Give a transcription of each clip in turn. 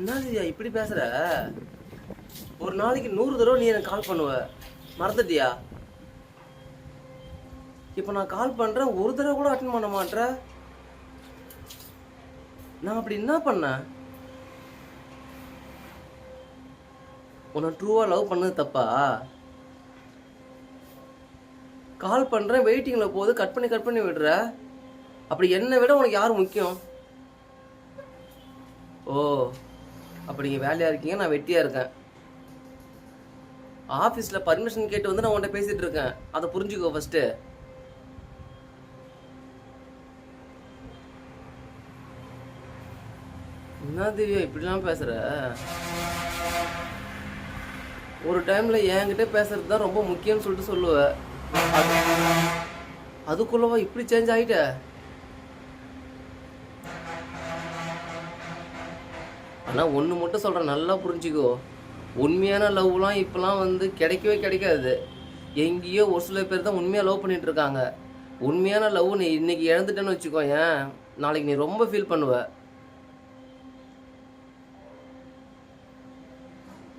என்ன திவ்யா இப்படி பேசுற? ஒரு நாளைக்கு 100 தடவை நீ எனக்கு கால் பண்ணுவ, மறந்துட்டியா? இப்ப நான் கால் பண்றேன், ஒரு தடவை கூட அட்டன் பண்ண மாட்ற. நான் அப்படி என்ன பண்ணேன்? உன்னை ட்ரூவா லவ் பண்ணது தப்பா? கால் பண்றேன், வெயிட்டிங்ல போகுது, கட் பண்ணி விடுற. அப்படி என்னை விட உனக்கு யார் முக்கியம்? ஓ, அப்படி நீங்க வேலையா இருக்கீங்க, நான் வெட்டியா இருக்கேன். ஆபீஸ்ல பர்மிஷன் கேட்டு வந்து நான் உன்கிட்ட பேசிட்டு இருக்கேன், அதை புரிஞ்சுக்கோ ஃபர்ஸ்ட். என்ன திவ்யா இப்படிலாம் பேசுற? ஒரு டைம்ல என்கிட்ட பேசுறது தான் ரொம்ப முக்கியம்னு சொல்லிட்டு சொல்லுவ, அதுக்குள்ளவா இப்படி சேஞ்ச் ஆயிட்ட? ஆனா ஒண்ணு மட்டும் சொல்றேன், நல்லா புரிஞ்சுக்கோ. உண்மையான லவ்லாம் இப்பெல்லாம் வந்து கிடைக்கவே கிடைக்காது. எங்கேயோ ஒரு சில பேர் தான் உண்மையா லவ் பண்ணிட்டு இருக்காங்க. உண்மையான லவ் நீ இன்னைக்கு இழந்துட்டேன்னு வச்சுக்கோயேன், நாளைக்கு நீ ரொம்ப ஃபீல் பண்ணுவ.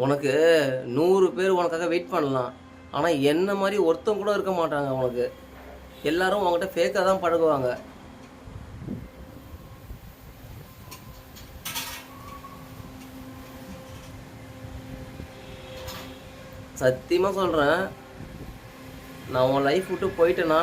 உனக்கு 100 பேர் உனக்காக வெயிட் பண்ணலாம், ஆனா என்ன மாதிரி ஒருத்தன் கூட இருக்க மாட்டாங்க உனக்கு. எல்லாரும் உன்கிட்ட ஃபேக்கா தான் பழகுவாங்க. சத்தியமா சொல்றேன், நான் உன் லைஃப் விட்டு போயிட்டேன்னா